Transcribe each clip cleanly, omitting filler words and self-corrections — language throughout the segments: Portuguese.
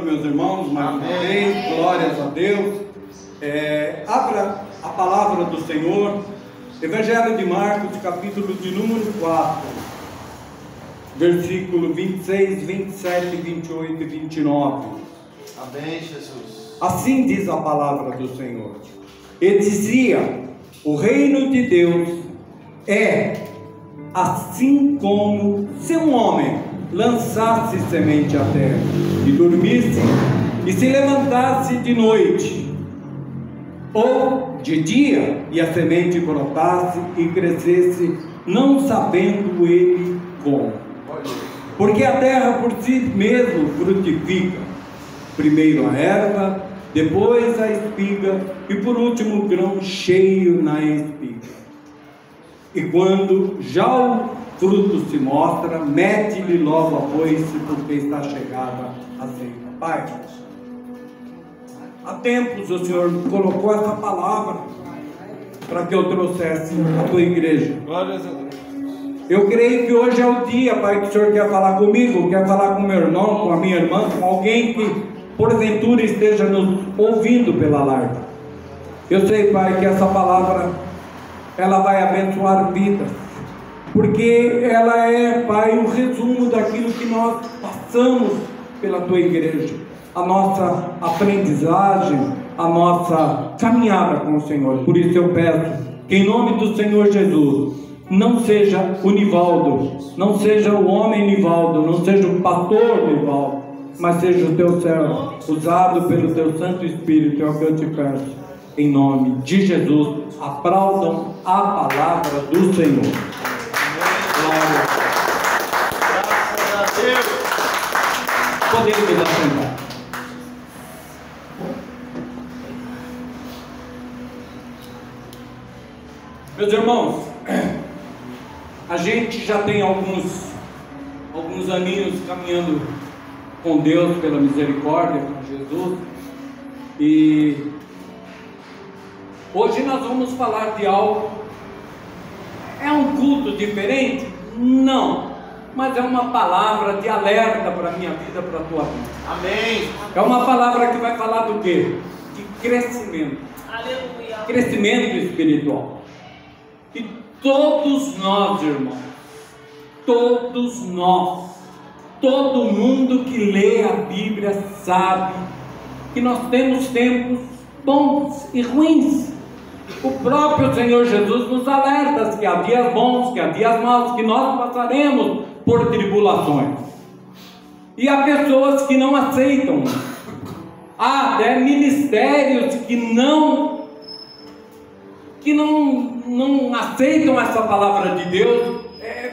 meus irmãos, mais uma vez, glórias a Deus. Abra a palavra do Senhor, Evangelho de Marcos, capítulo de número 4, versículo 26, 27, 28 e 29. Amém, Jesus. Assim diz a palavra do Senhor. E dizia: o reino de Deus é assim como se um homem lançasse semente à terra e dormisse e se levantasse de noite ou de dia, e a semente brotasse e crescesse, não sabendo ele como. Porque a terra por si mesmo frutifica, primeiro a erva, depois a espiga e por último o grão cheio na espiga. E quando já o fruto se mostra, mete-lhe logo a foice, porque está chegada a ceifa. Pai, há tempos o Senhor colocou essa palavra para que eu trouxesse a tua igreja. Glórias a Deus. Eu creio que hoje é o dia, Pai, que o Senhor quer falar comigo, quer falar com meu irmão, com a minha irmã, com alguém que porventura esteja nos ouvindo pela live. Eu sei, Pai, que essa palavra ela vai abençoar vidas, porque ela é, Pai, um resumo daquilo que nós passamos pela tua igreja, a nossa aprendizagem, a nossa caminhada com o Senhor. Por isso eu peço que em nome do Senhor Jesus, não seja o Nivaldo, não seja o homem Nivaldo, não seja o pastor Nivaldo, mas seja o teu servo, usado pelo teu Santo Espírito. É o que eu te peço, em nome de Jesus. Aplaudam a palavra do Senhor. Glória. Graças a Deus. Podemos nos assentar. Meus irmãos, a gente já tem alguns aninhos caminhando com Deus pela misericórdia, com Jesus, e hoje nós vamos falar de algo. É um culto diferente? Não, mas é uma palavra de alerta para a minha vida, para a tua vida. Amém. É uma palavra que vai falar do quê? De crescimento. Aleluia. Crescimento espiritual. E todos nós, irmãos, todos nós, todo mundo que lê a Bíblia sabe que nós temos tempos bons e ruins. O próprio Senhor Jesus nos alerta que há dias bons, que há dias maus, que nós passaremos por tribulações. E há pessoas que não aceitam. Há até ministérios que não aceitam essa palavra de Deus,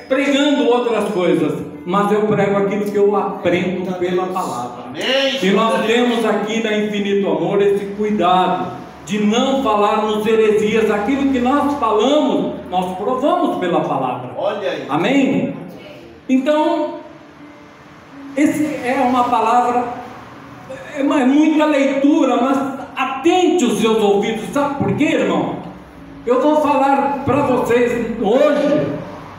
pregando outras coisas. Mas eu prego aquilo que eu aprendo pela palavra. E nós temos aqui na Infinito Amor esse cuidado de não falarmos heresias. Aquilo que nós falamos, nós provamos pela palavra. Olha aí. Amém? Então, essa é uma palavra, é muita leitura, mas atente os seus ouvidos. Sabe por quê, irmão? Eu vou falar para vocês hoje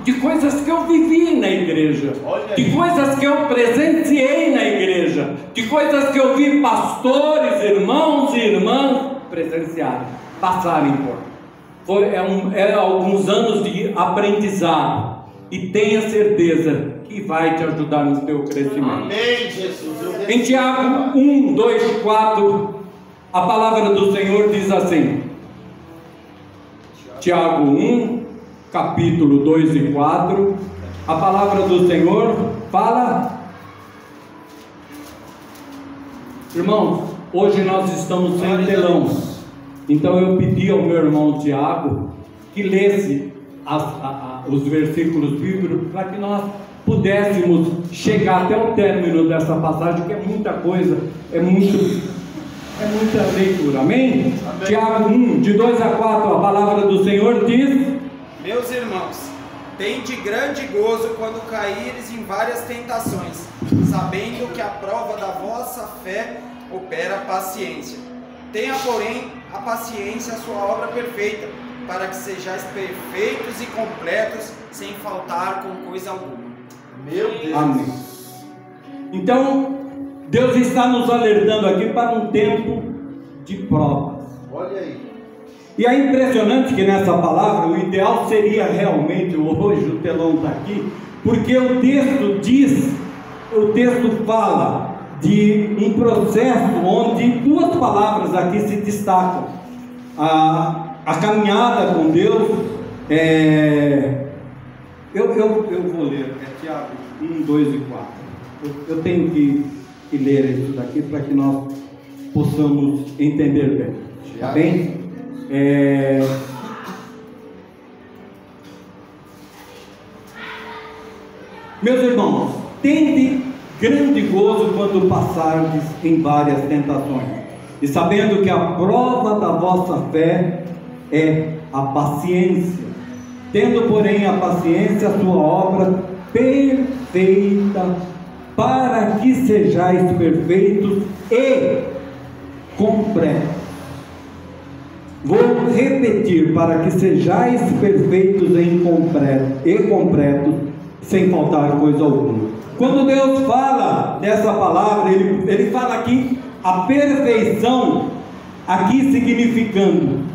de coisas que eu vivi na igreja, de coisas que eu presenciei na igreja, de coisas que eu vi pastores, irmãos e irmãs presenciarem, passarem por. É alguns anos de aprendizado, e tenha certeza que vai te ajudar no teu crescimento. Amém, Jesus. Em Tiago 1, 2, 4, a palavra do Senhor diz assim. Tiago 1, capítulo 2 e 4, a palavra do Senhor fala. Irmãos, hoje nós estamos sem telão, então eu pedi ao meu irmão Tiago que lesse os versículos bíblicos para que nós pudéssemos chegar até o término dessa passagem, que é muita coisa, é muita leitura. Amém? Amém. Tiago 1, de 2 a 4, a palavra do Senhor diz: Meus irmãos, tende grande gozo quando caíres em várias tentações, sabendo que a prova da vossa fé opera paciência. Tenha, porém, a paciência a sua obra perfeita, para que sejais perfeitos e completos, sem faltar com coisa alguma. Meu Deus. Amém. Então, Deus está nos alertando aqui para um tempo de provas. Olha aí. E é impressionante que nessa palavra, o ideal seria realmente, hoje o telão está aqui, porque o texto fala de um processo onde duas palavras aqui se destacam. A caminhada com Deus, eu vou ler, Tiago 1, 2 e 4. Eu tenho que ler isso daqui para que nós possamos entender bem. Tá bem? Meus irmãos, tende grande gozo quando passardes em várias tentações, e sabendo que a prova da vossa fé é a paciência, tendo porém a paciência a sua obra perfeita, para que sejais perfeitos e completos. Vou repetir: para que sejais perfeitos e completos, sem faltar coisa alguma. Quando Deus fala dessa palavra, ele fala aqui a perfeição, aqui significando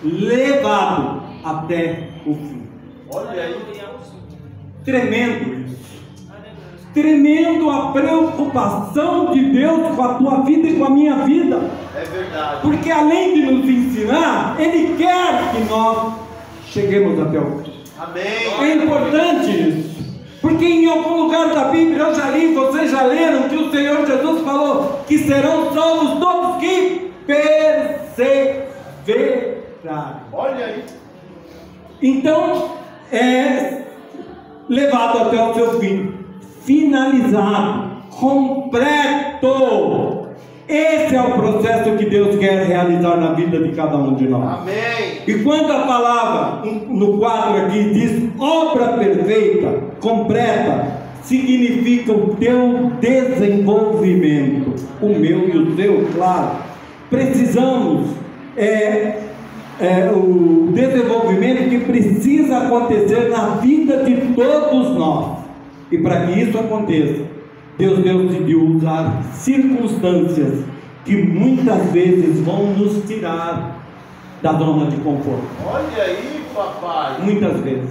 levado até o fim. Olha aí. Tremendo isso. Tremendo a preocupação de Deus com a tua vida e com a minha vida. É verdade. Porque além de nos ensinar, Ele quer que nós cheguemos até o fim. Amém. É importante isso. Porque em algum lugar da Bíblia, eu já li, vocês já leram, que o Senhor Jesus falou que serão salvos todos que perseverarem. Olha aí. Então, é levado até o seu fim, finalizado, completo. Esse é o processo que Deus quer realizar na vida de cada um de nós. Amém. E quando a palavra no quadro aqui diz obra perfeita, completa, significa o teu desenvolvimento, o meu e o teu, claro. Precisamos o desenvolvimento que precisa acontecer na vida de todos nós. E para que isso aconteça, Deus decidiu usar circunstâncias que muitas vezes vão nos tirar da zona de conforto. Olha aí, papai. Muitas vezes.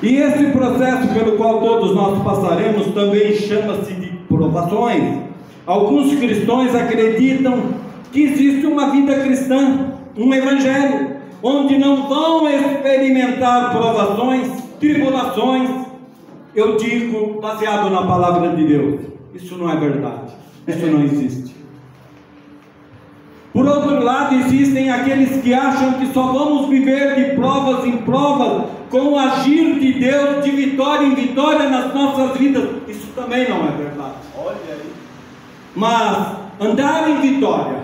E esse processo pelo qual todos nós passaremos também chama-se de provações. Alguns cristãos acreditam que existe uma vida cristã, um evangelho, onde não vão experimentar provações, tribulações. Eu digo, baseado na palavra de Deus, isso não é verdade, isso não existe. Por outro lado, existem aqueles que acham que só vamos viver de provas em provas, com o agir de Deus de vitória em vitória nas nossas vidas. Isso também não é verdade. Olha aí. Mas andar em vitória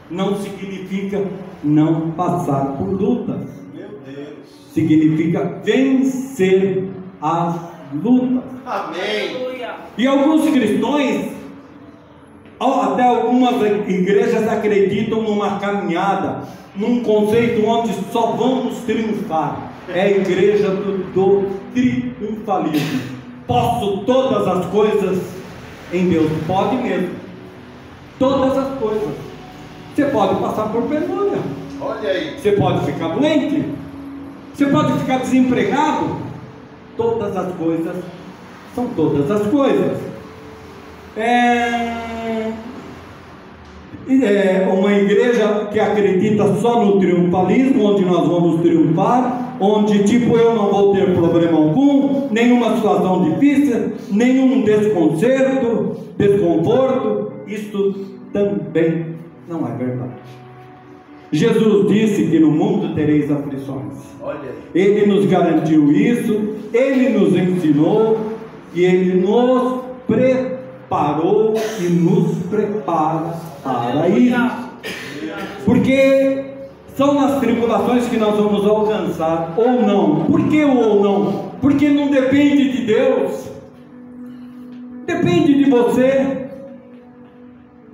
não significa não passar por lutas. Meu Deus. Significa vencer as lutas. Amém. E alguns cristãos, até algumas igrejas acreditam numa caminhada, num conceito onde só vamos triunfar. É a igreja do triunfalismo. Posso todas as coisas em Deus. Pode mesmo. Todas as coisas. Você pode passar por penúria. Olha aí. Você pode ficar doente. Você pode ficar desempregado. Todas as coisas são todas as coisas. Uma igreja que acredita só no triunfalismo, onde nós vamos triunfar, onde tipo eu não vou ter problema algum, nenhuma situação difícil, nenhum desconforto. Isso também não é verdade. Jesus disse que no mundo tereis aflições. Olha aí. Ele nos garantiu isso, Ele nos ensinou e Ele nos preparou e nos prepara para isso. Porque são nas tribulações que nós vamos alcançar, ou não. Por que o ou não? Porque não depende de Deus, depende de você.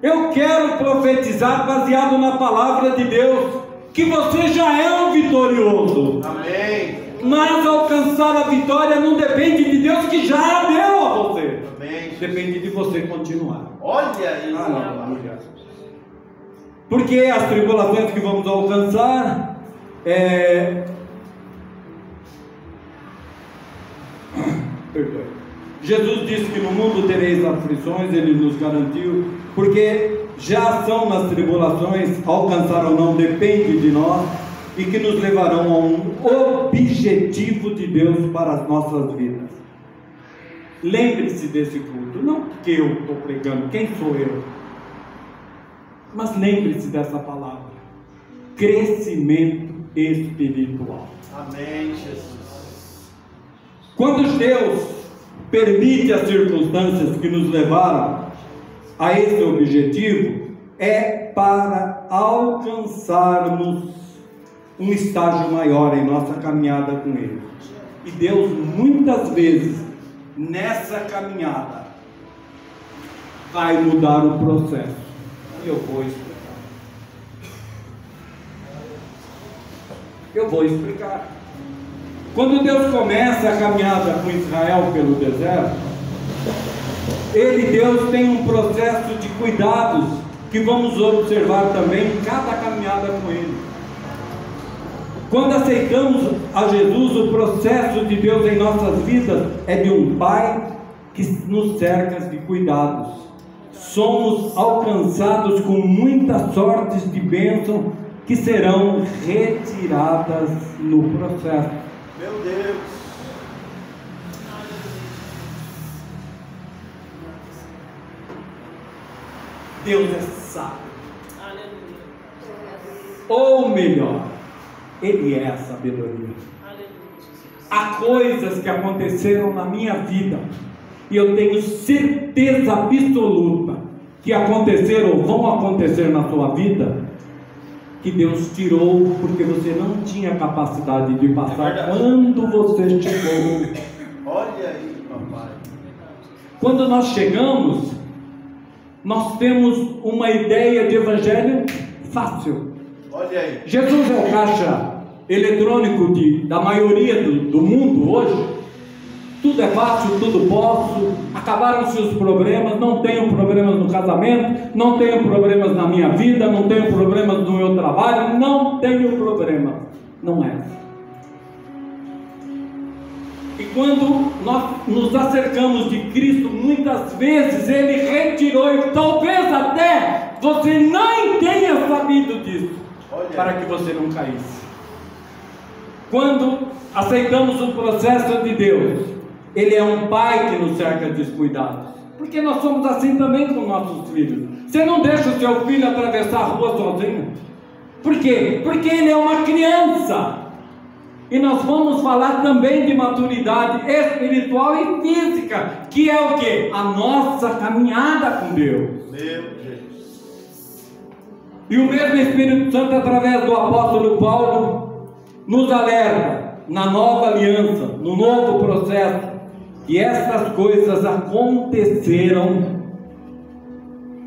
Eu quero profetizar baseado na palavra de Deus, que você já é um vitorioso. Amém. Mas alcançar a vitória não depende de Deus, que já deu a você. Amém. Depende de você continuar. Olha aí, Aleluia. Porque as tribulações que vamos alcançar Perdoe. Jesus disse que no mundo tereis aflições, Ele nos garantiu, porque já são nas tribulações, alcançar ou não depende de nós, e que nos levarão a um objetivo de Deus para as nossas vidas. Lembre-se desse culto, não porque eu estou pregando, quem sou eu? Mas lembre-se dessa palavra: crescimento espiritual. Amém, Jesus. Quando Deus permite as circunstâncias que nos levaram a esse objetivo, é para alcançarmos um estágio maior em nossa caminhada com Ele. E Deus muitas vezes nessa caminhada vai mudar o processo. Eu vou explicar. Quando Deus começa a caminhada com Israel pelo deserto, Deus tem um processo de cuidados que vamos observar também em cada caminhada com Ele. Quando aceitamos a Jesus, o processo de Deus em nossas vidas é de um Pai que nos cerca de cuidados. Somos alcançados com muitas sortes de bênção que serão retiradas no processo. Meu Deus. Deus é sábio. Ou melhor, Ele é a sabedoria. Há coisas que aconteceram na minha vida, e eu tenho certeza absoluta que aconteceram ou vão acontecer na sua vida, que Deus tirou porque você não tinha capacidade de passar quando você chegou. Olha aí, papai. Quando nós chegamos, nós temos uma ideia de evangelho fácil. Olha aí. Jesus é o caixa eletrônico da maioria do mundo hoje. Tudo é fácil, tudo posso. Acabaram-se os problemas. Não tenho problemas no casamento, não tenho problemas na minha vida, não tenho problemas no meu trabalho, não tenho problema. Não é. E quando nós nos acercamos de Cristo, muitas vezes Ele retirou, e talvez até você nem tenha sabido disso, para que você não caísse. Quando aceitamos o processo de Deus, Ele é um Pai que nos cerca de cuidados, porque nós somos assim também com nossos filhos. Você não deixa o seu filho atravessar a rua sozinho. Por quê? Porque ele é uma criança. E nós vamos falar também de maturidade espiritual e física, que é o quê? A nossa caminhada com Deus. Meu Deus. E o mesmo Espírito Santo, através do apóstolo Paulo, nos alerta na nova aliança, no novo processo, que essas coisas aconteceram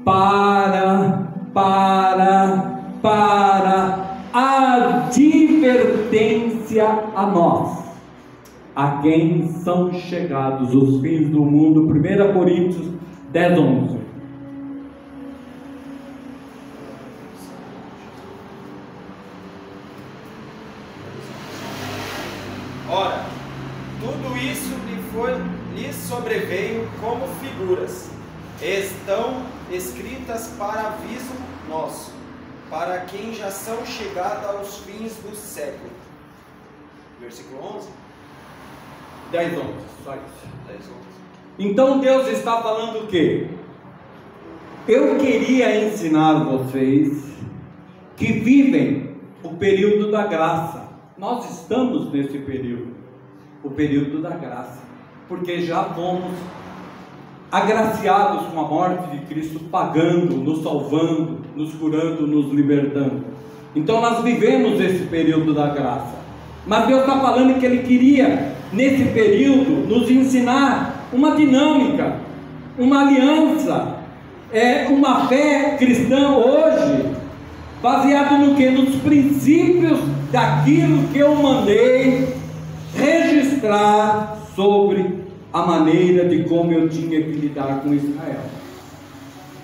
para advertência a nós, a quem são chegados os fins do mundo. 1 Coríntios 10:11. Ora, tudo isso lhes sobreveio como figuras, estão escritas para aviso nosso, para quem já são chegados aos fins do século. Versículo 11? 10:11, só isso. 10:11. Então Deus está falando o quê? Eu queria ensinar vocês que vivem o período da graça. Nós estamos nesse período, o período da graça, porque já fomos agraciados com a morte de Cristo, pagando, nos salvando, nos curando, nos libertando. Então nós vivemos esse período da graça. Mas Deus está falando que Ele queria, nesse período, nos ensinar uma dinâmica, uma aliança, uma fé cristã hoje, baseado no que? Nos princípios daquilo que eu mandei ministrar sobre a maneira de como eu tinha que lidar com Israel.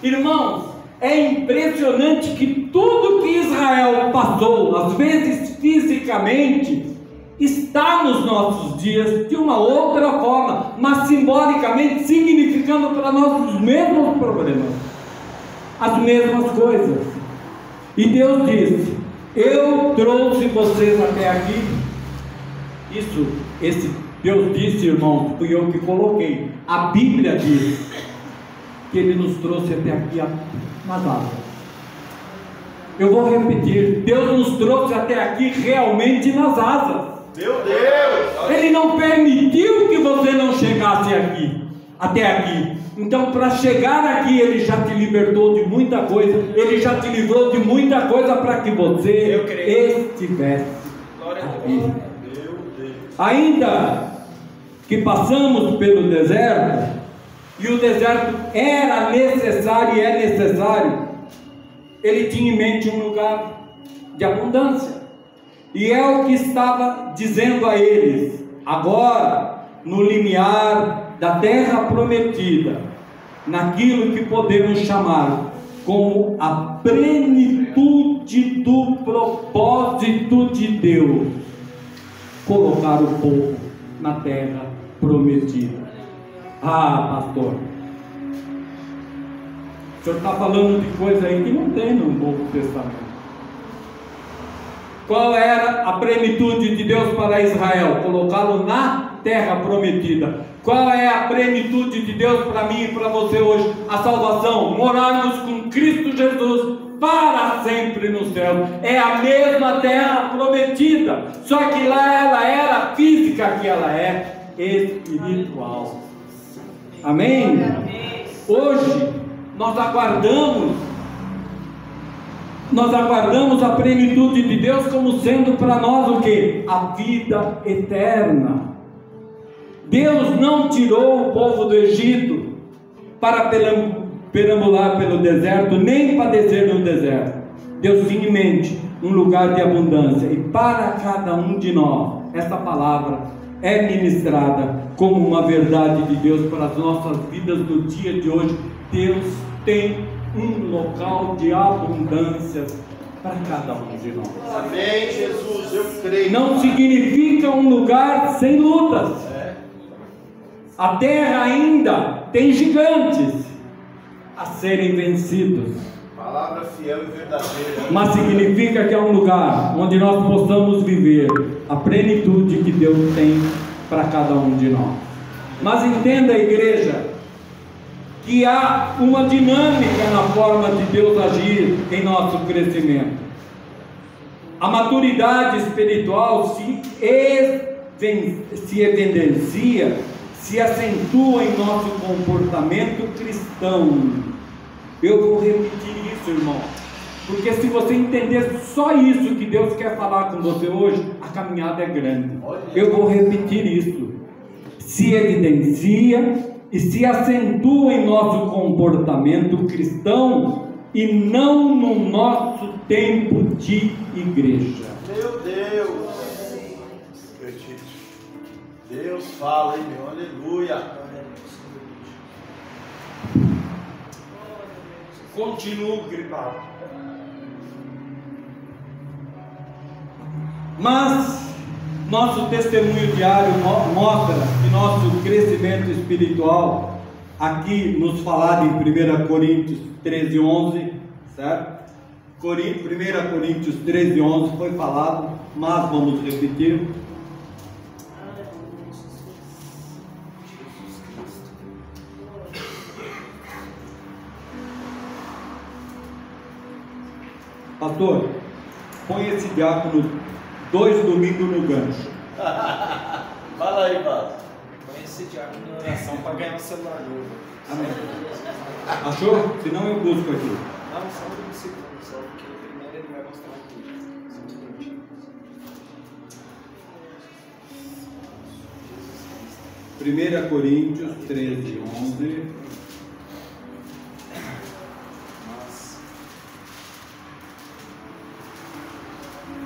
Irmãos, é impressionante que tudo que Israel passou, às vezes fisicamente, está nos nossos dias de uma outra forma, mas simbolicamente significando para nós os mesmos problemas, as mesmas coisas. E Deus disse: eu trouxe vocês até aqui. Esse Deus disse, irmãos, fui eu que coloquei. A Bíblia diz que Ele nos trouxe até aqui nas asas. Eu vou repetir: Deus nos trouxe até aqui realmente nas asas. Meu Deus! Ele não permitiu que você não chegasse aqui, até aqui. Então, para chegar aqui, Ele já te libertou de muita coisa, Ele já te livrou de muita coisa para que você estivesse aqui. Ainda que passamos pelo deserto, e o deserto era necessário e é necessário, Ele tinha em mente um lugar de abundância. E é o que estava dizendo a eles: agora, no limiar da terra prometida, naquilo que podemos chamar como a plenitude do propósito de Deus, colocar o povo na terra prometida. Ah, pastor, o senhor está falando de coisa aí que não tem no Novo Testamento. Qual era a plenitude de Deus para Israel? Colocá-lo na terra prometida. Qual é a plenitude de Deus para mim e para você hoje? A salvação, morarmos com Cristo Jesus para sempre no céu. É a mesma terra prometida, só que lá ela era física, aqui ela é espiritual. Amém? Hoje nós aguardamos a plenitude de Deus como sendo para nós o que? A vida eterna. Deus não tirou o povo do Egito para perambular pelo deserto, nem padecer no deserto. Deus tinha em mente um lugar de abundância, e para cada um de nós, essa palavra é ministrada como uma verdade de Deus para as nossas vidas no dia de hoje. Deus tem um local de abundância para cada um de nós. Amém, Jesus, eu creio. Não significa um lugar sem lutas. A terra ainda tem gigantes a serem vencidos. Palavra fiel e verdadeira. Mas significa que é um lugar onde nós possamos viver a plenitude que Deus tem para cada um de nós. Mas entenda, igreja, que há uma dinâmica na forma de Deus agir em nosso crescimento. A maturidade espiritual se evidencia, se acentua em nosso comportamento cristão. Eu vou repetir isso, irmão, porque se você entender só isso que Deus quer falar com você hoje, a caminhada é grande. Eu vou repetir isso. Se evidencia e se acentua em nosso comportamento cristão e não no nosso tempo de igreja. Meu Deus! Deus fala, hein, meu? Aleluia! Continuo gripado. Mas nosso testemunho diário mostra que nosso crescimento espiritual, aqui nos falado em 1 Coríntios 13:11, certo? 1 Coríntios 13:11 foi falado, mas vamos repetir. Pastor, põe esse diácono 2 domingos no gancho. Fala aí, Paulo. Põe esse diácono na oração para ganhar um celular novo. Amém. Achou? Senão eu busco aqui. Não, só um segundo, só porque primeiro ele vai mostrar aqui. Só um minutinho. 1 Coríntios 13:11.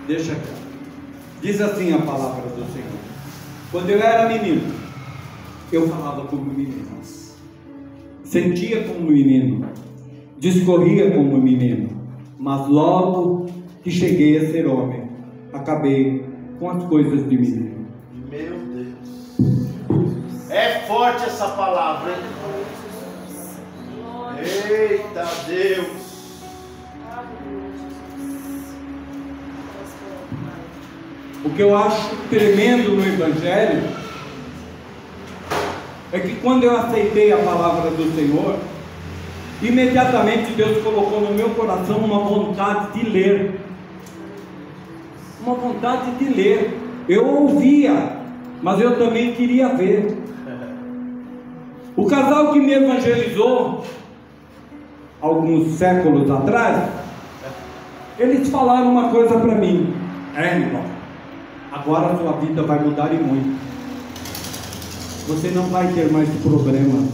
Deixa aqui. Diz assim a palavra do Senhor: Quando eu era menino, eu falava como menino, sentia como menino, discorria como menino, mas logo que cheguei a ser homem, acabei com as coisas de menino. Meu Deus. É forte essa palavra, hein? Eita Deus. O que eu acho tremendo no Evangelho é que quando eu aceitei a palavra do Senhor, imediatamente Deus colocou no meu coração uma vontade de ler. Uma vontade de ler. Eu ouvia, mas eu também queria ver. O casal que me evangelizou alguns séculos atrás, eles falaram uma coisa para mim: irmão, agora a sua vida vai mudar e muito. Você não vai ter mais problemas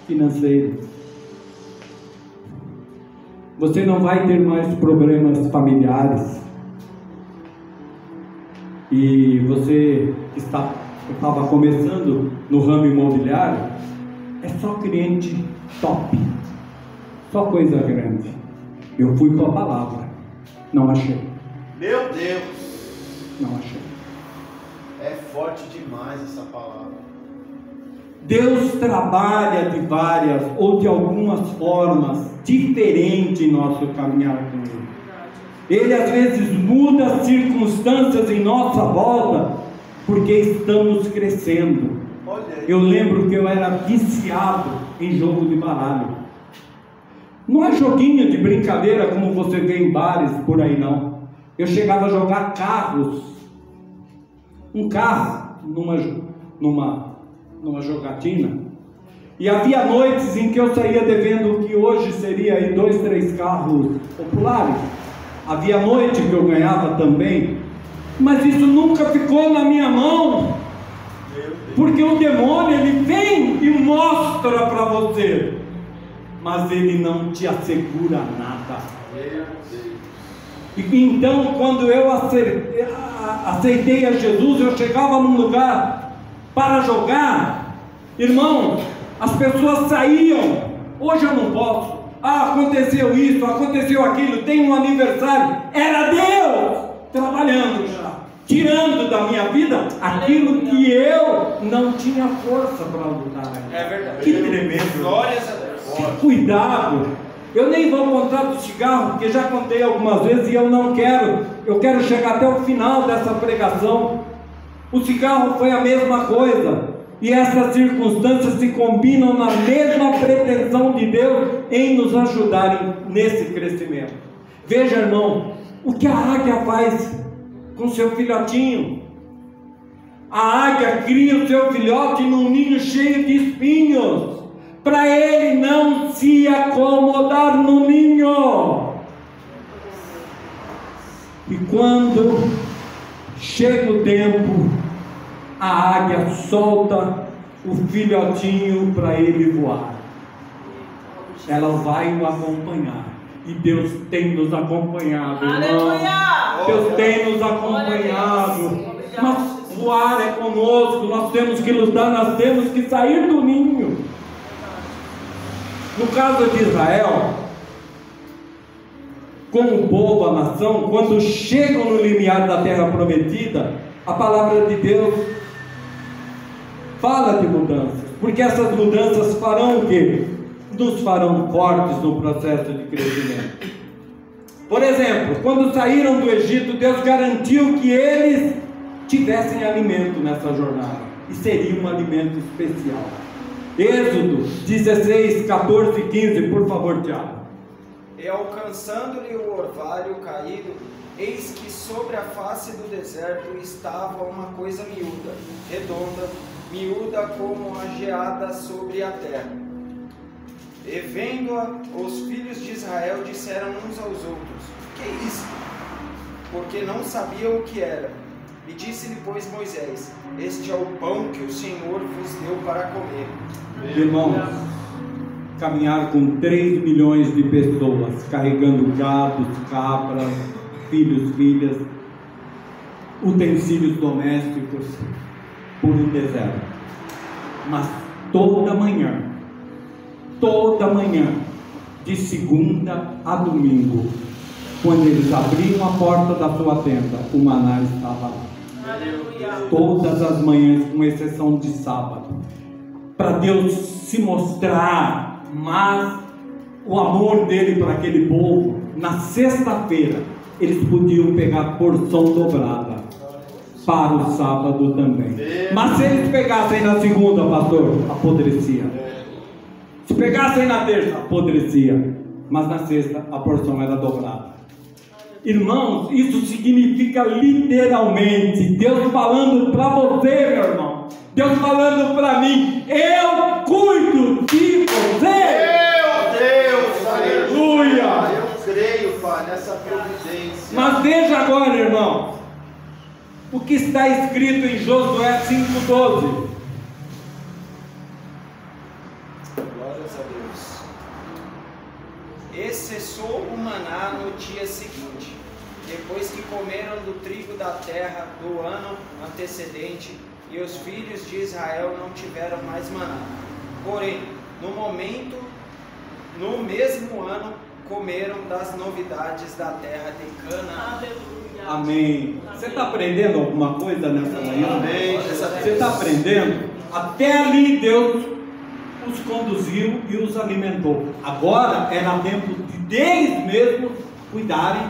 financeiros. Você não vai ter mais problemas familiares. E você que estava começando no ramo imobiliário, é só cliente top, só coisa grande. Eu fui com a palavra, não achei. Meu Deus. Não achei. É forte demais essa palavra. Deus trabalha de várias ou de algumas formas diferentes em nosso caminhar com Ele. Ele às vezes muda as circunstâncias em nossa volta porque estamos crescendo. Eu lembro que eu era viciado em jogo de baralho. Não é joguinho de brincadeira como você vê em bares por aí, não. Eu chegava a jogar carros. Um carro numa jogatina. E havia noites em que eu saía devendo o que hoje seria aí 2, 3 carros populares. Havia noite que eu ganhava também. Mas isso nunca ficou na minha mão. Porque o demônio, ele vem e mostra para você, mas ele não te assegura nada. E então, quando eu aceitei a Jesus, eu chegava num lugar para jogar, irmão, as pessoas saíam. Hoje eu não posso. Aconteceu isso, aconteceu aquilo, tem um aniversário. Era Deus trabalhando já, tirando da minha vida aquilo que eu não tinha força para lutar. É verdade. Que tremendo. Glórias a Deus. Que cuidado. Eu nem vou contar do cigarro, porque já contei algumas vezes e eu não quero. Eu quero chegar até o final dessa pregação. O cigarro foi a mesma coisa. E essas circunstâncias se combinam na mesma pretensão de Deus em nos ajudarem nesse crescimento. Veja, irmão, o que a águia faz com seu filhotinho. A águia cria o seu filhote num ninho cheio de espinhos, para ele não se acomodar no ninho. E quando chega o tempo, a águia solta o filhotinho para ele voar. Ela vai o acompanhar. E Deus tem nos acompanhado, irmão. Deus tem nos acompanhado. Mas voar é conosco. Nós temos que lutar, nós temos que sair do ninho. No caso de Israel, como povo, a nação, quando chegam no limiar da terra prometida, a palavra de Deus fala de mudanças, porque essas mudanças farão o quê? Nos farão fortes no processo de crescimento. Por exemplo, quando saíram do Egito, Deus garantiu que eles tivessem alimento nessa jornada, e seria um alimento especial. Êxodo 16, 14 e 15, por favor, Tiago. E alcançando-lhe o orvalho caído, eis que sobre a face do deserto estava uma coisa miúda, redonda, miúda como a geada sobre a terra. E vendo-a, os filhos de Israel disseram uns aos outros: que é isso? Porque não sabiam o que era. E disse-lhe, pois, Moisés: este é o pão que o Senhor vos deu para comer. Irmãos, caminhar com 3 milhões de pessoas, carregando gados, cabras, filhos, filhas. utensílios domésticos por um deserto. Mas toda manhã, de segunda a domingo, quando eles abriam a porta da sua tenda, o maná estava lá. Aleluia. Todas as manhãs, com exceção de sábado, para Deus se mostrar mais o amor dele para aquele povo. Na sexta-feira eles podiam pegar porção dobrada para o sábado também. Mas se eles pegassem na segunda, pastor, apodrecia. Se pegassem na terça, apodrecia. Mas na sexta a porção era dobrada. Irmãos, isso significa literalmente Deus falando para você, meu irmão, Deus falando para mim: eu cuido de você. Meu Deus, aleluia. Eu creio, Pai, nessa providência. Mas veja agora, irmão, o que está escrito em Josué 5,12. Glórias a Deus. E cessou o maná no dia seguinte, depois que comeram do trigo da terra do ano antecedente, e os filhos de Israel não tiveram mais maná. Porém, no mesmo ano, comeram das novidades da terra de Canaã. Amém. Você está aprendendo alguma coisa nessa manhã? Amém. Você está aprendendo? Até ali Deus os conduziu e os alimentou. Agora era tempo de eles mesmos cuidarem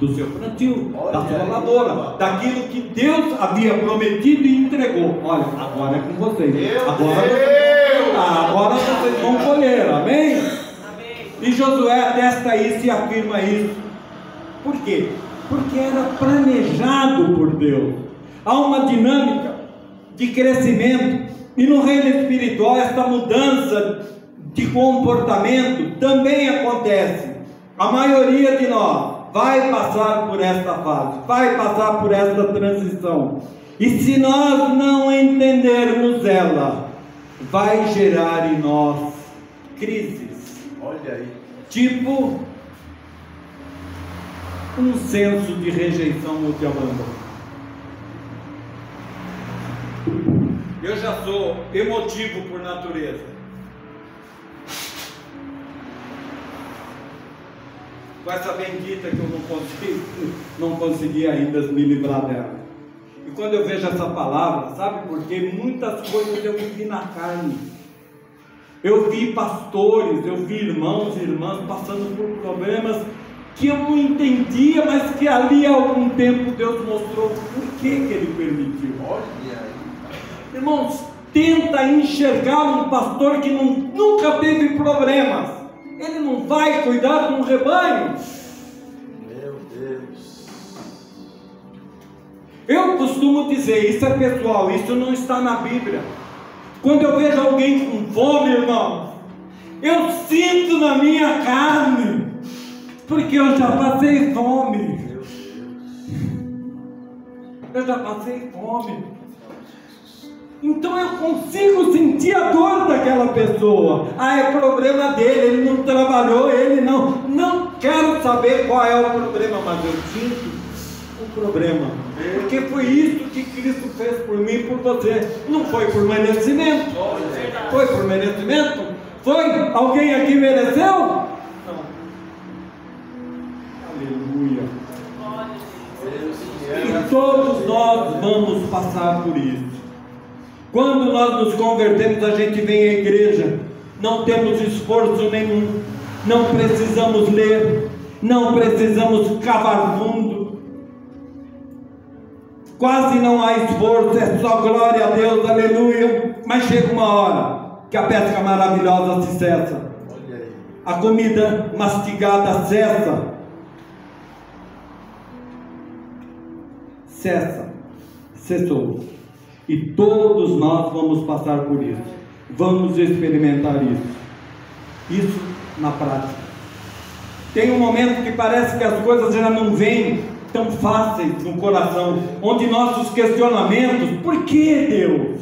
do seu plantio, da sua lavoura, daquilo que Deus havia prometido e entregou. Olha, agora é com vocês. Agora vocês vão colher. Amém? E Josué atesta isso e afirma isso. Por quê? Porque era planejado por Deus. Há uma dinâmica de crescimento. E no reino espiritual, esta mudança de comportamento também acontece. A maioria de nós vai passar por esta fase, vai passar por esta transição. E se nós não entendermos ela, vai gerar em nós crises. Olha aí. Tipo um senso de rejeição ou de abandono. Eu já sou emotivo por natureza. Com essa bendita que eu não consegui ainda me livrar dela. E quando eu vejo essa palavra, sabe por quê? Muitas coisas eu vivi na carne. Eu vi pastores, eu vi irmãos e irmãs passando por problemas que eu não entendia, mas que ali há algum tempo Deus mostrou por que Ele permitiu. Olha aí. Irmãos, tenta enxergar um pastor que nunca teve problemas. Ele não vai cuidar de um rebanho. Meu Deus. Eu costumo dizer, isso é pessoal, isso não está na Bíblia. Quando eu vejo alguém com fome, irmão, eu sinto na minha carne, porque eu já passei fome. Eu já passei fome. Então eu consigo sentir a dor daquela pessoa. Ah, é problema dele, ele não trabalhou, ele não quero saber qual é o problema, mas eu sinto o problema, porque foi isso que Cristo fez por mim e por você. Não foi por merecimento. Foi por merecimento? Foi? Alguém aqui mereceu? Não. Aleluia. E todos nós vamos passar por isso. Quando nós nos convertemos, a gente vem à igreja, não temos esforço nenhum, não precisamos ler, não precisamos cavar fundo, quase não há esforço, é só glória a Deus, aleluia. Mas chega uma hora que a pesca maravilhosa se cessa, a comida mastigada cessou. E todos nós vamos passar por isso. Vamos experimentar isso na prática. Tem um momento que parece que as coisas já não vêm tão fáceis no coração, onde nossos questionamentos, por que Deus?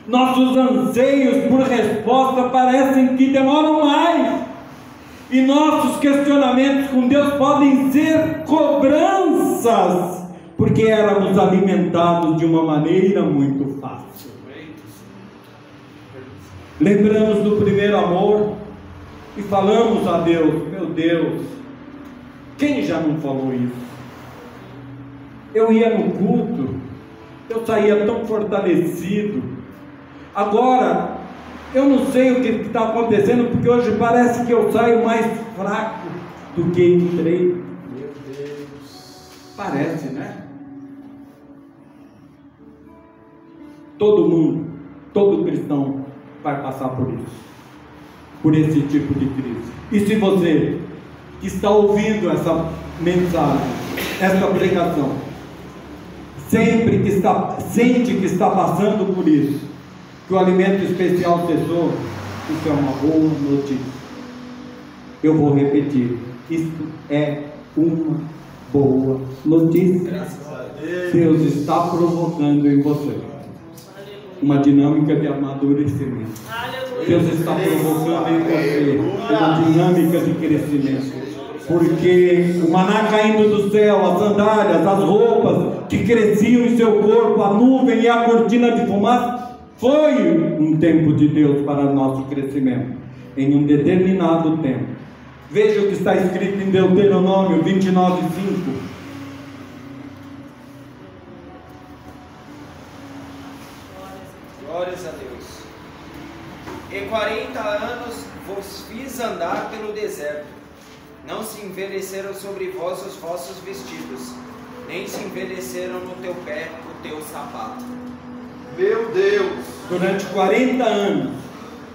Nossos anseios por resposta parecem que demoram mais. E nossos questionamentos com Deus podem ser cobranças porque éramos alimentados de uma maneira muito fácil. Lembramos do primeiro amor e falamos a Deus: meu Deus, quem já não falou isso? Eu ia no culto, eu saía tão fortalecido. Agora, eu não sei o que está acontecendo, porque hoje parece que eu saio mais fraco do que entrei. Meu Deus. Parece, né? Todo mundo, todo cristão vai passar por isso, por esse tipo de crise. E se você que está ouvindo essa mensagem, essa pregação, sente que está passando por isso, que o alimento especial cessou, isso é uma boa notícia. Eu vou repetir, isso é uma boa notícia. Graças a Deus. Deus está provocando em você uma dinâmica de amadurecimento. Deus está provocando em você uma dinâmica de crescimento. Porque o maná caindo do céu, as sandálias, as roupas que cresciam em seu corpo, a nuvem e a cortina de fumaça, foi um tempo de Deus para nosso crescimento, em um determinado tempo. Veja o que está escrito em Deuteronômio 29:5. Glórias a Deus. E 40 anos vos fiz andar pelo deserto. Não se envelheceram sobre vós os vossos vestidos, nem se envelheceram no teu pé o teu sapato. Meu Deus. Durante 40 anos,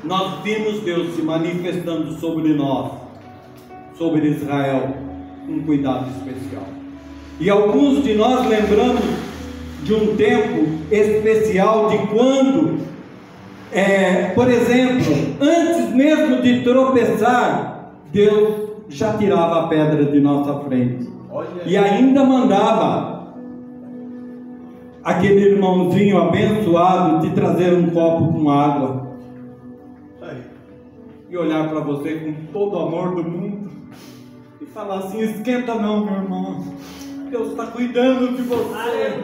nós vimos Deus se manifestando sobre nós, sobre Israel, um cuidado especial. E alguns de nós lembramos de um tempo especial de quando, por exemplo, antes mesmo de tropeçar, Deus já tirava a pedra de nossa frente. E ainda mandava aquele irmãozinho abençoado te trazer um copo com água e olhar para você com todo o amor do mundo e falar assim: esquenta não, meu irmão, Deus está cuidando de você.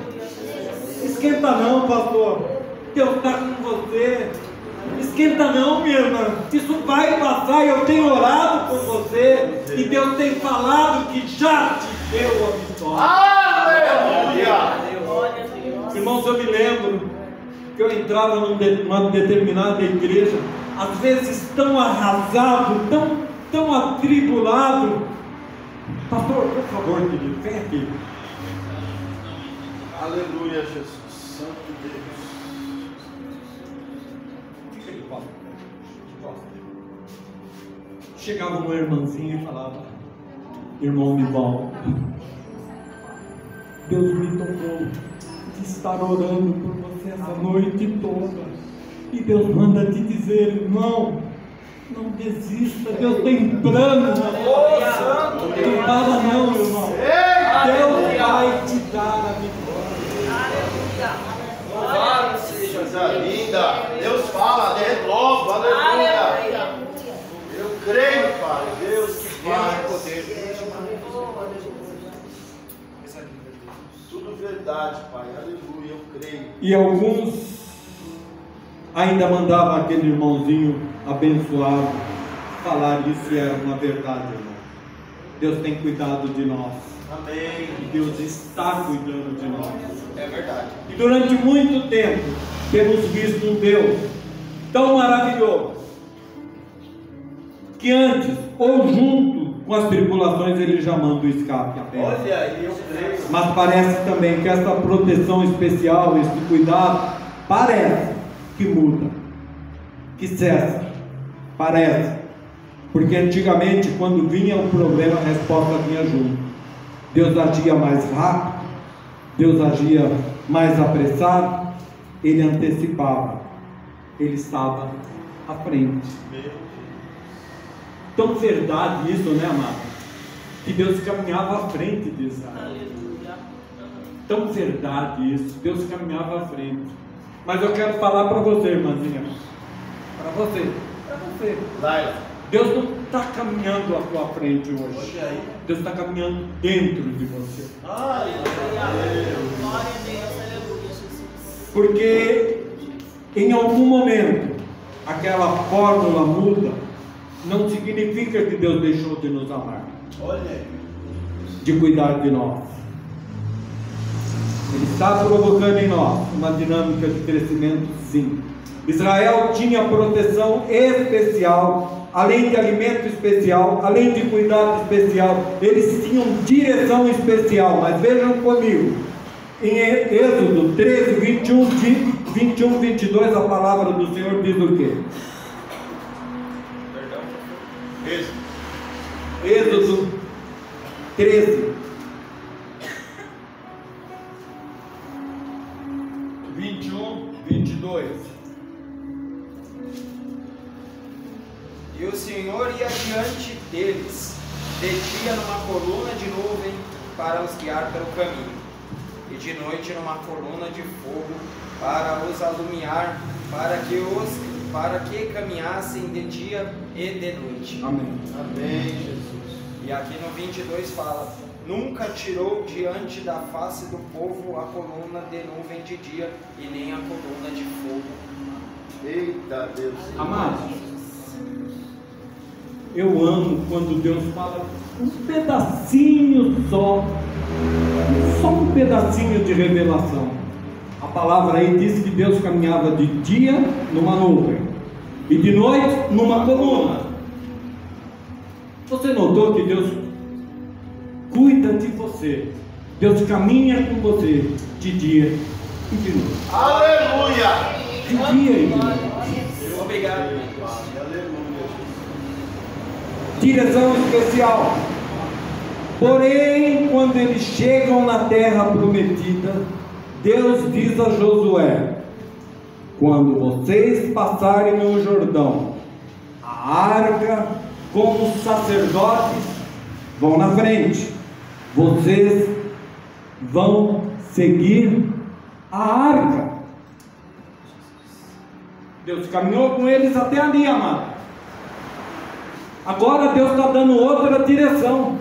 Esquenta não, pastor, Deus está com você. Esquenta não, minha irmã, isso vai passar. Eu tenho orado por você e Deus tem falado que já te deu a vitória. Aleluia. Irmãos, eu me lembro que eu entrava numa determinada igreja, às vezes tão arrasado, tão atribulado. Pastor, por favor, querido, vem aqui. Aleluia, Jesus. Santo Deus. Fica de costa. Chegava uma irmãzinha e falava: irmão Nival, Deus me tocou de estar orando por você essa noite toda, e Deus manda te dizer: irmão, não desista, Deus tem plano. Não para não, irmão. Deus vai te dar a vitória. Louvado seja. Coisa linda. Deus fala, renova, aleluia. Eu creio, Pai. Deus que faz. Tudo verdade, Pai. Aleluia, eu creio. E alguns ainda mandavam aquele irmãozinho abençoado falar isso, e era uma verdade, irmão. Deus tem cuidado de nós. Amém. E Deus está cuidando de nós. É verdade. E durante muito tempo temos visto um Deus tão maravilhoso, que antes ou junto com as tribulações Ele já manda o escape apenas. Olha aí, eu creio. Mas parece também que essa proteção especial, esse cuidado, parece que muda, que cessa. Parece. Porque antigamente, quando vinha um problema, a resposta vinha junto. Deus agia mais rápido, Deus agia mais apressado, Ele antecipava, Ele estava à frente. Tão verdade isso, né, amado? Que Deus caminhava à frente de Israel. Tão verdade isso, Deus caminhava à frente. Mas eu quero falar para você, irmãzinha, para você. Vai. Deus não está caminhando à tua frente hoje. Olha aí. Deus está caminhando dentro de você. Ai, Glória a Deus, aleluia, Jesus. Porque em algum momento aquela fórmula muda, não significa que Deus deixou de nos amar, olha aí. de cuidar de nós. Ele está provocando em nós uma dinâmica de crescimento, sim. Israel tinha proteção especial, além de alimento especial, além de cuidado especial, eles tinham direção especial. Mas vejam comigo, em Êxodo 13, 21, 22, a palavra do Senhor diz o quê? Êxodo 13, 21, 22. E o Senhor ia diante deles, de dia numa coluna de nuvem para os guiar pelo caminho, e de noite numa coluna de fogo para os alumiar, para que caminhassem de dia e de noite. Amém. Amém, Jesus. E aqui no 22 fala: nunca tirou diante da face do povo a coluna de nuvem de dia e nem a coluna de fogo. Eita Deus. Amados, eu amo quando Deus fala um pedacinho só um pedacinho de revelação. A palavra aí diz que Deus caminhava de dia numa nuvem e de noite numa coluna. Você notou que Deus cuida de você? Deus caminha com você de dia e de noite. Aleluia. De dia e de noite. Obrigado. Aleluia. Direção especial. Porém, quando eles chegam na terra prometida, Deus diz a Josué: quando vocês passarem no Jordão, a arca com os sacerdotes vão na frente, vocês vão seguir a arca. Deus caminhou com eles até ali, amado. Agora Deus está dando outra direção.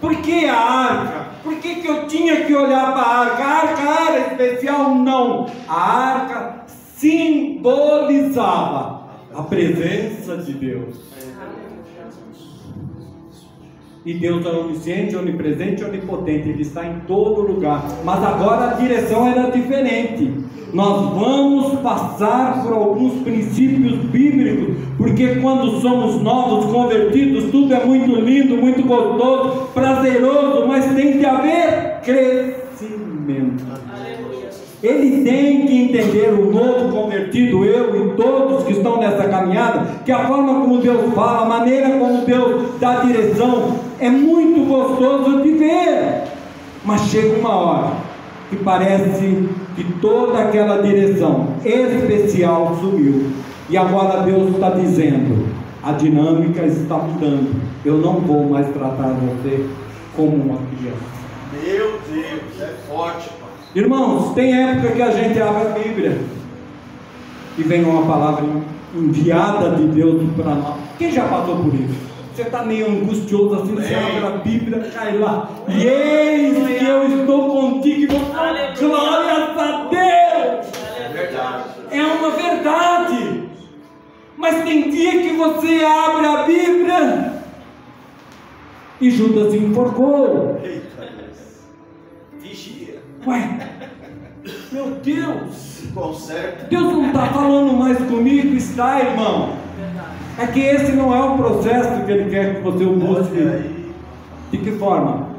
Por que a arca? Por que eu tinha que olhar para a arca? A arca era especial? Não. A arca simbolizava a presença de Deus. E Deus é onisciente, onipresente, onipotente. Ele está em todo lugar. Mas agora a direção era diferente. Nós vamos passar por alguns princípios bíblicos, porque quando somos novos, convertidos, tudo é muito lindo, muito gostoso, prazeroso, mas tem que haver crescimento. Ele tem que entender, o novo convertido, eu e todos que estão nessa caminhada, que a forma como Deus fala, a maneira como Deus dá direção, é muito gostoso de ver. Mas chega uma hora que parece que toda aquela direção especial sumiu. E agora Deus está dizendo: a dinâmica está mudando. Eu não vou mais tratar você como uma criança. Meu Deus, é forte, pai. Irmãos, tem época que a gente abre a Bíblia e vem uma palavra enviada de Deus para nós. Quem já passou por isso? Você está meio angustioso assim, você abre a Bíblia, cai lá, e eis que eu estou contigo, e você, glórias a Deus! É verdade. É uma verdade. Mas tem dia que você abre a Bíblia e Judas se enforcou. Eita Deus. Vigia. Ué, meu Deus, Conserta. Deus não está falando mais comigo? Está, irmão. É que esse não é o processo que Ele quer que você o busque. Olha aí. De que forma?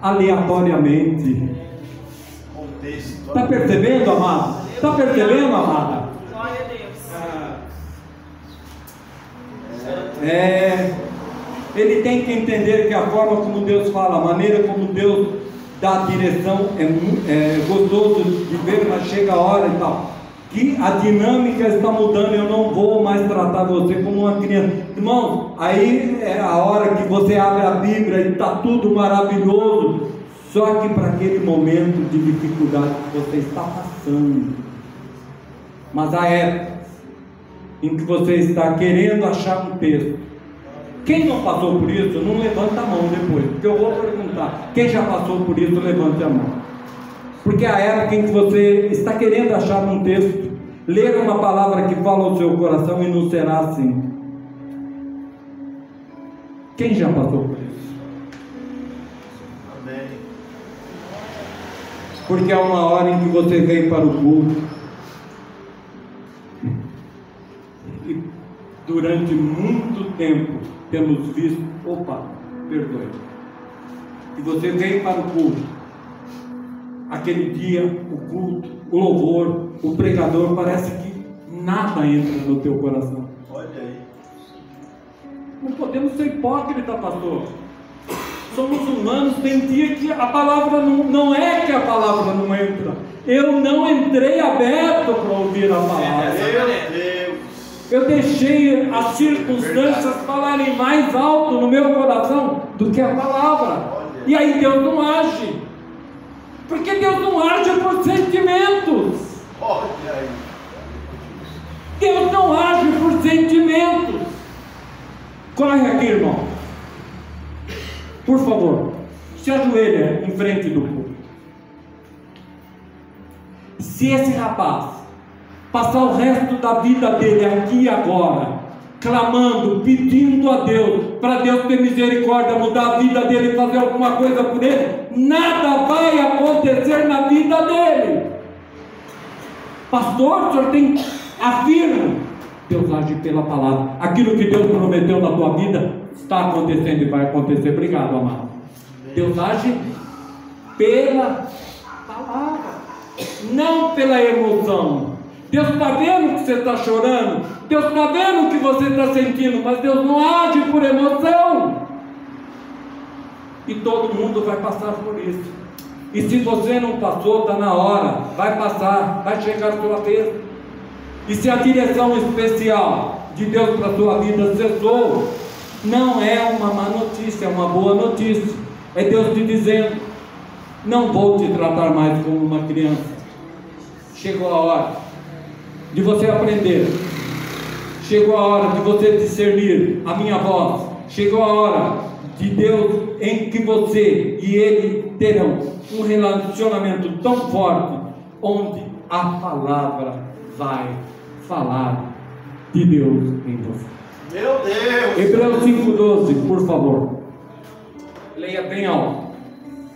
Aleatoriamente. Contexto. Está percebendo, amado? Está percebendo, amada? Glória a Deus. Ele tem que entender que a forma como Deus fala, a maneira como Deus dá a direção é gostoso de ver, mas chega a hora e tal, que a dinâmica está mudando. Eu não vou mais tratar você como uma criança. Irmão, aí é a hora que você abre a Bíblia e está tudo maravilhoso, só que para aquele momento de dificuldade que você está passando. Mas há épocas em que você está querendo achar um texto. Quem não passou por isso, não levanta a mão depois, porque eu vou perguntar. Quem já passou por isso, levante a mão. Porque é a época em que você está querendo achar um texto, ler uma palavra que fala ao seu coração e não será assim. Quem já passou por isso? Amém. Porque é uma hora em que você vem para o culto e durante muito tempo temos visto, perdoe, e você vem para o culto, aquele dia, o culto, o louvor, o pregador, parece que nada entra no teu coração. Olha aí. Não podemos ser hipócritas, pastor. Somos humanos, tem dia que a palavra não é que a palavra não entra. Eu não entrei aberto para ouvir a palavra. Meu Deus. Eu deixei as circunstâncias falarem mais alto no meu coração do que a palavra. E aí Deus não age. Porque Deus não age por sentimentos. Olha aí. Deus não age por sentimentos. Corre aqui, irmão. Por favor, se ajoelha em frente do púlpito. Se esse rapaz passar o resto da vida dele aqui e agora, clamando, pedindo a Deus, para Deus ter misericórdia, mudar a vida dele, fazer alguma coisa por ele, nada vai acontecer na vida dele. Pastor, o senhor tem, afirma, Deus age pela palavra. Aquilo que Deus prometeu na tua vida está acontecendo e vai acontecer. Obrigado, amado. Deus age pela palavra, não pela emoção. Deus está vendo que você está chorando, Deus está vendo o que você está sentindo, mas Deus não age por emoção. E todo mundo vai passar por isso. E se você não passou, está na hora, vai passar, vai chegar a sua vez. E se a direção especial de Deus para a sua vida cessou, não é uma má notícia, é uma boa notícia. É Deus te dizendo: não vou te tratar mais como uma criança. Chegou a hora de você aprender. Chegou a hora de você discernir a minha voz. Chegou a hora de Deus em que você e Ele terão um relacionamento tão forte, onde a palavra vai falar de Deus em você. Meu Deus. Hebreus 5,12, por favor. Leia bem alto.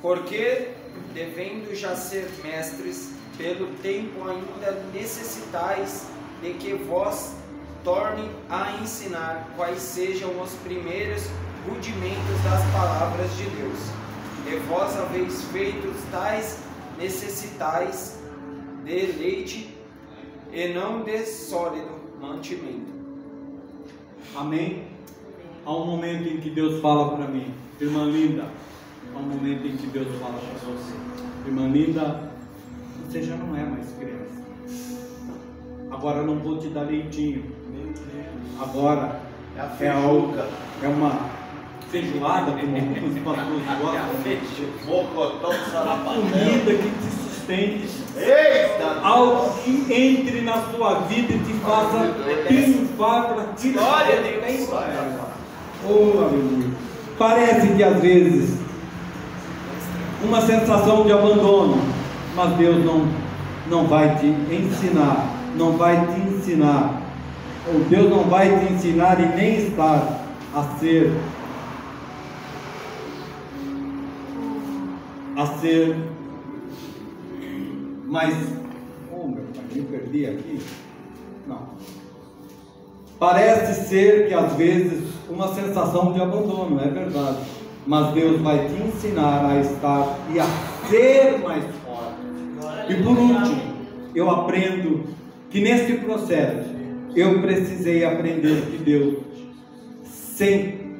Porque, devendo já ser mestres, pelo tempo ainda necessitais de que vós torne a ensinar quais sejam os primeiros rudimentos das palavras de Deus. E vós haveis feito tais necessitais de leite e não de sólido mantimento. Amém? Há um momento em que Deus fala para mim: irmã linda, há um momento em que Deus fala para você: irmã linda, você já não é mais criança. Agora eu não vou te dar leitinho. Agora é uma feijoada, como os pastores gostam. Mocotão, sarapatel. Comida que te sustente. Eita! Algo que entre na sua vida e te faça triunfar para ti. Glória a Deus. Oh, aleluia. Parece que às vezes uma sensação de abandono, mas Deus não vai te ensinar, não vai te ensinar, ou Deus não vai te ensinar e nem estar a ser mais, oh meu pai, me perdi aqui, não, parece ser que às vezes uma sensação de abandono, é verdade, mas Deus vai te ensinar a estar e a ser mais forte. E por último, eu aprendo que nesse processo eu precisei aprender que Deus sempre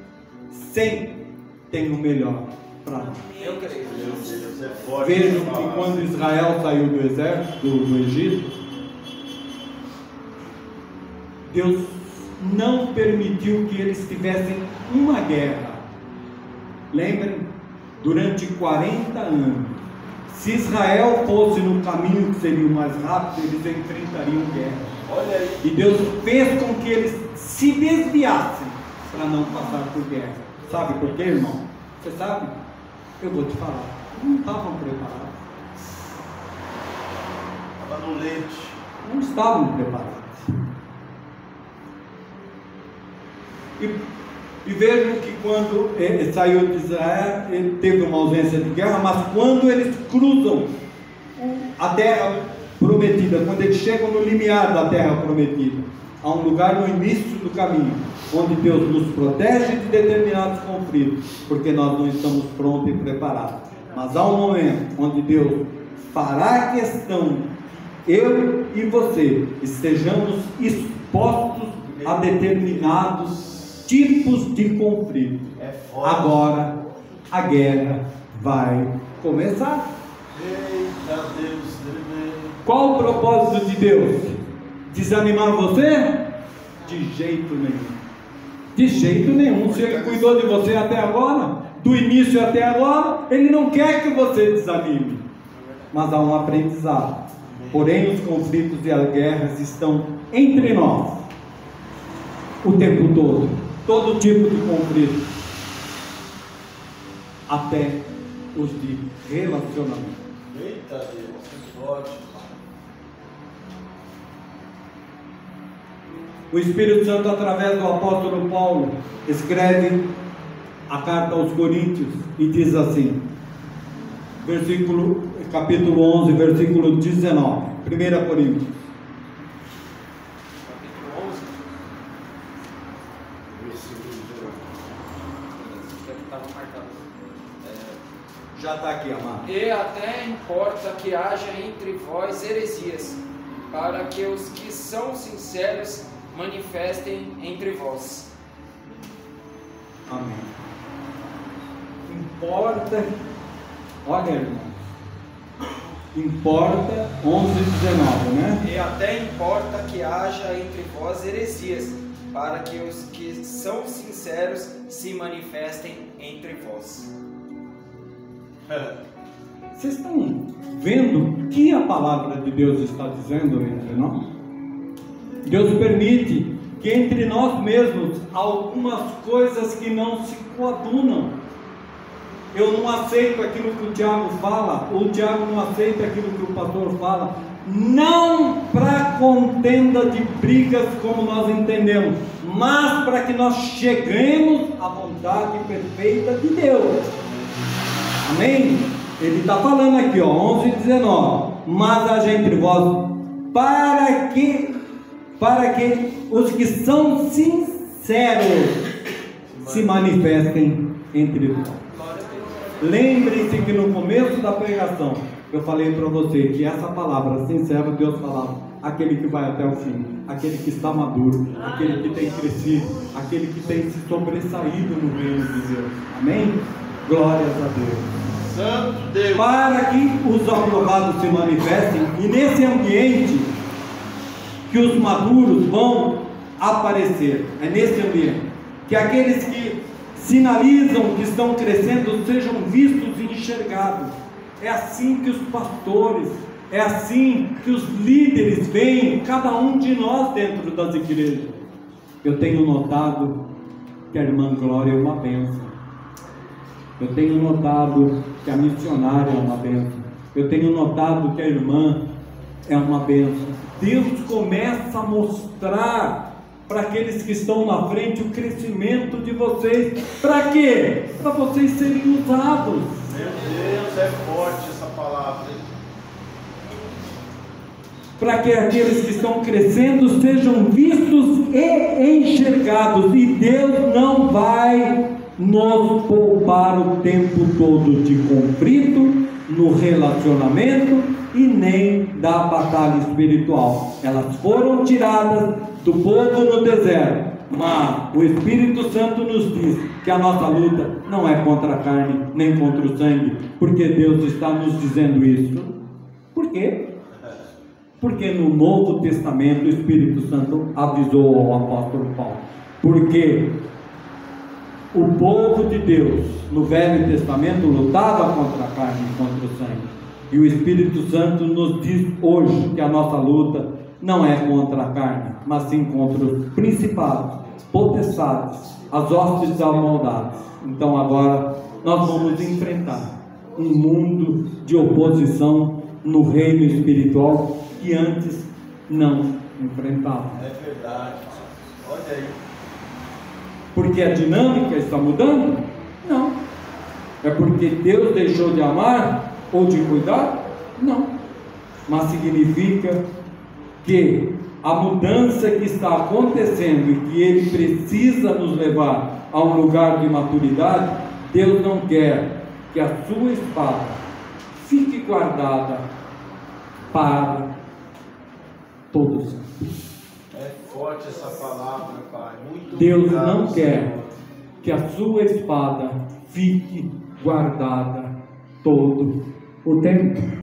tem o melhor para nós. Eu creio. Deus é forte. Vejam que quando Israel saiu do exército, do Egito, Deus não permitiu que eles tivessem uma guerra. Lembrem, durante 40 anos, se Israel fosse no caminho que seria o mais rápido, eles enfrentariam guerra. Olha aí. E Deus fez com que eles se desviassem para não passar por guerra. Sabe por quê, irmão? Você sabe? Eu vou te falar. Não estavam preparados. Estava no leite. Não estavam preparados. E vejam que quando ele saiu de Israel, ele teve uma ausência de guerra, mas quando eles cruzam a terra prometida, quando eles chegam no limiar da terra prometida, há um lugar no início do caminho, onde Deus nos protege de determinados conflitos, porque nós não estamos prontos e preparados. Mas há um momento onde Deus fará questão que eu e você estejamos expostos a determinados tipos de conflito. Agora a guerra vai começar. Eita Deus, tremendo. Qual o propósito de Deus? Desanimar você? De jeito nenhum. De jeito nenhum. Se Ele cuidou de você até agora, do início até agora, Ele não quer que você desanime. Mas há um aprendizado. Porém, os conflitos e as guerras estão entre nós o tempo todo. Todo tipo de conflito, até os de relacionamento. Eita Deus, que forte. O Espírito Santo, através do apóstolo Paulo, escreve a carta aos Coríntios e diz assim, capítulo 11, versículo 19, 1 Coríntios. Já está aqui, amado. E até importa que haja entre vós heresias, para que os que são sinceros manifestem entre vós. Amém. Importa, olha, irmão. Importa 11:19, né? E até importa que haja entre vós heresias, para que os que são sinceros se manifestem entre vós. Vocês estão vendo o que a palavra de Deus está dizendo entre nós? Deus permite que entre nós mesmos algumas coisas que não se coadunam. Eu não aceito aquilo que o Tiago fala, ou o Tiago não aceita aquilo que o pastor fala, não para contenda de brigas como nós entendemos, mas para que nós cheguemos à vontade perfeita de Deus. Amém? Ele está falando aqui, 11:19. Mas haja entre vós para que os que são sinceros se manifestem entre vós. Lembrem-se que no começo da pregação eu falei para você que essa palavra sincera, Deus falava, aquele que vai até o fim, aquele que está maduro, aquele que tem crescido, aquele que tem se sobressaído no reino de Deus. Amém? Glórias a Deus. Santo Deus. Para que os aprovados se manifestem, e nesse ambiente que os maduros vão aparecer, é nesse ambiente que aqueles que sinalizam que estão crescendo sejam vistos e enxergados. É assim que os pastores, é assim que os líderes veem cada um de nós dentro das igrejas. Eu tenho notado que a irmã Glória é uma bênção. Eu tenho notado que a missionária é uma bênção. Eu tenho notado que a irmã é uma bênção. Deus começa a mostrar para aqueles que estão na frente o crescimento de vocês. Para quê? Para vocês serem usados. Meu Deus, é forte essa palavra. Para que aqueles que estão crescendo sejam vistos e enxergados. E Deus não vai nos poupar o tempo todo de conflito no relacionamento e nem da batalha espiritual. Elas foram tiradas do povo no deserto, mas o Espírito Santo nos diz que a nossa luta não é contra a carne nem contra o sangue, porque Deus está nos dizendo isso. Por quê? Porque no Novo Testamento o Espírito Santo avisou ao apóstolo Paulo, porque o povo de Deus no Velho Testamento lutava contra a carne e contra o sangue, e o Espírito Santo nos diz hoje que a nossa luta não é contra a carne, mas sim contra os principados, potestades, as hostes da maldade. Então agora nós vamos enfrentar um mundo de oposição no reino espiritual que antes não enfrentava. É verdade. Olha aí. Porque a dinâmica está mudando? Não. É porque Deus deixou de amar ou de cuidar? Não. Mas significa que a mudança que está acontecendo e que Ele precisa nos levar a um lugar de maturidade, Deus não quer que a sua espada fique guardada para todos. É forte essa palavra, Pai. Muito Deus obrigado, não quer Senhor. que a sua espada fique guardada todo o tempo.